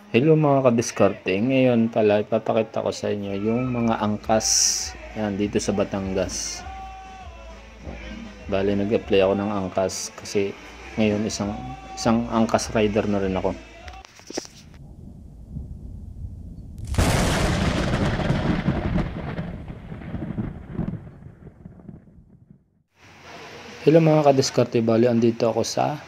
Hello mga kadiskarte, ngayon pala ipapakita ko sa inyo yung mga angkas yan, dito sa Batangas. Bali nag-apply ako ng angkas kasi ngayon isang angkas rider na rin ako. Hello mga kadiskarte, bali andito ako sa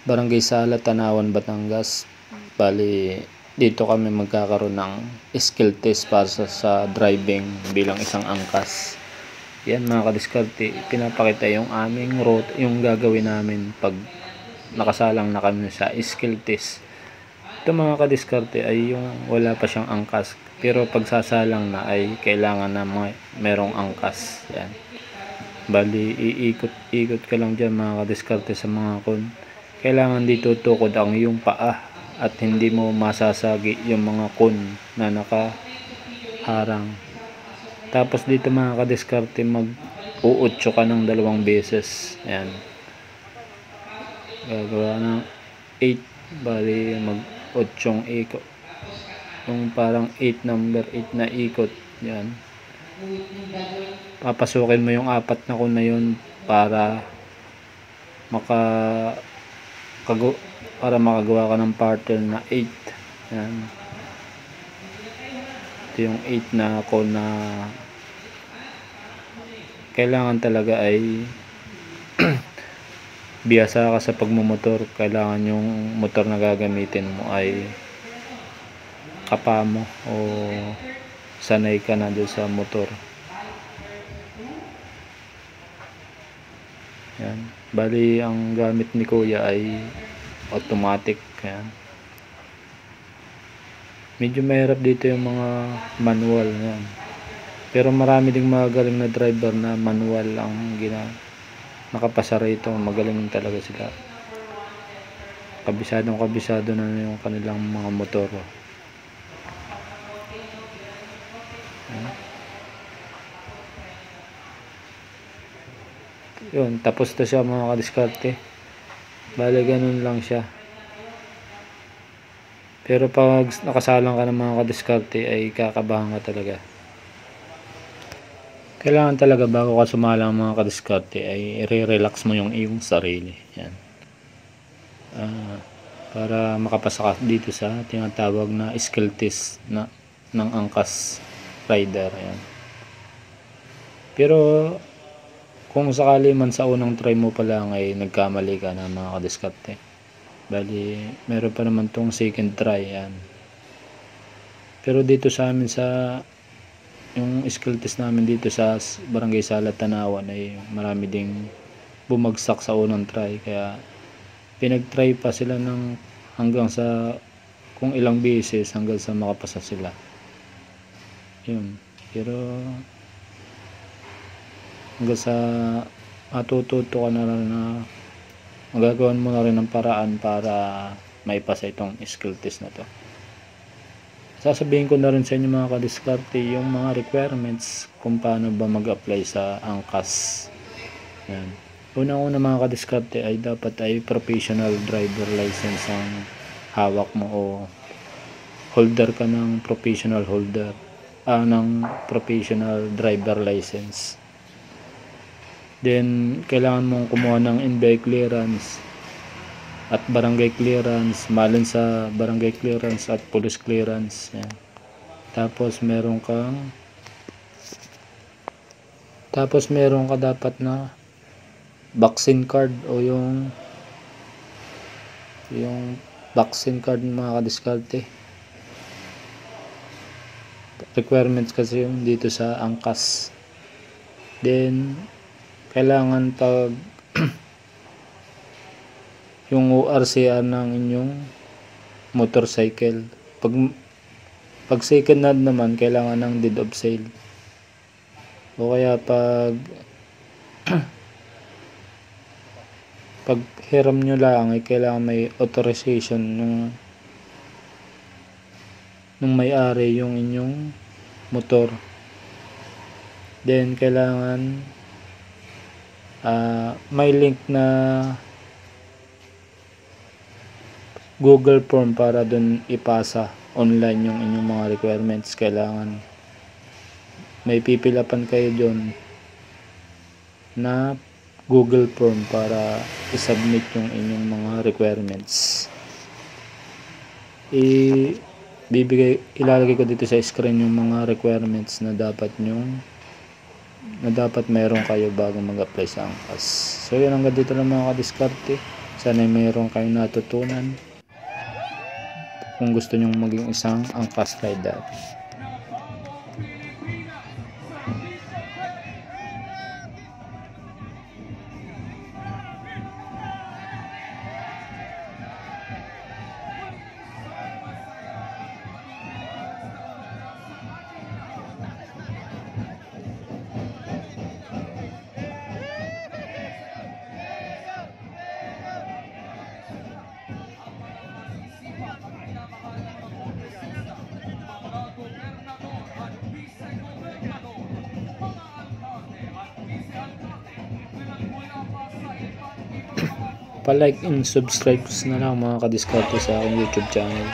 Barangay Sala, Tanawan, Batangas. Bali dito kami magkakaroon ng skill test para sa driving bilang isang angkas. Yan mga kadiskarte, pinapakita yung aming route, yung gagawin namin pag nakasalang na kami sa skill test. Ito mga kadiskarte ay yung wala pa siyang angkas, pero pag sasalang na ay kailangan na merong angkas. Yan. Bali iikot-ikot ka lang dyan mga kadiskarte sa mga kon. Kailangan dito tukod ang iyong paa at hindi mo masasagi yung mga kon na nakaharang. Tapos dito mga kadiskarte, mag-uutso ka ng 2 beses. Ayan. Gagawa ng 8. Bali mag-8 ikot. Yung parang 8 number 8 na ikot. Yan. Papasukin mo yung 4 na kon na yun para makagawa ka ng pattern na 8. Yan. Ito yung 8 na kon na kailangan talaga ay biyasa ka sa pagmumotor. Kailangan yung motor na gagamitin mo ay kapa mo o sanay ka na doon sa motor. Yan. Bali ang gamit ni kuya ay automatic. Yan. Medyo mahirap dito yung mga manual. Yan. Pero marami ding magaling na driver na manual ang nakapasa rito. Magaling talaga sila. Kabisado na yung kanilang mga motor. Yun, tapos na siya mga kadiskarte. Bale ganun lang siya. Pero pag nakasalang ka ng mga kadiskarte ay kakabahan ka talaga. Kailangan talaga bago ka sumalang mga kadiskarte ay i-relax mo yung iyong sarili. Yan. Para makapasa ka dito sa tinatawag na skill test ng angkas rider. Yan. Pero kung sakali man sa unang try mo pa lang ay nagkamali ka na mga kadiskarte, bali meron pa naman tong second try. Yan. Pero dito sa amin sa yung skill test namin dito sa Barangay Sala, Tanawan ay marami ding bumagsak sa unang try, kaya pinag-try pa sila ng hanggang sa kung ilang beses hanggang sa makapasa sila. Yun. Pero hanggang sa matututo ka na rin na magagawan mo na rin ng paraan para maipasa itong skill test na to. Sasabihin ko na rin sa inyo mga kadiskarte yung mga requirements kung paano ba mag-apply sa angkas. Yan. Unang-una mga kadiskarte ay dapat ay professional driver license ang hawak mo o holder ka ng professional driver license. Then kailangan mong kumuha ng NBI clearance at barangay clearance, malin sa barangay clearance at police clearance. Yan. Tapos meron ka dapat na vaccine card o yung vaccine card mga kadiskarte. Requirements kasi yung dito sa angkas. Then kailangan pag yung ORCR ng inyong motorcycle. Pag second hand naman, kailangan ng deed of sale. O kaya pag hiram nyo lang ay kailangan may authorization nung may-ari yung inyong motor. Then kailangan may link na Google Form para dun ipasa online yung inyong mga requirements. Kailangan may pipilapan kayo dun na Google Form para isubmit yung inyong mga requirements. Ilalagay ko dito sa screen yung mga requirements na dapat meron kayo bago mag-apply sa angkas. So yun, hanggang dito lang mga kadiskarte. Sana mayroon kayong natutunan kung gusto nyong maging isang angkas rider. Pa-like and subscribe na lang mga kadiskarte sa aking YouTube channel.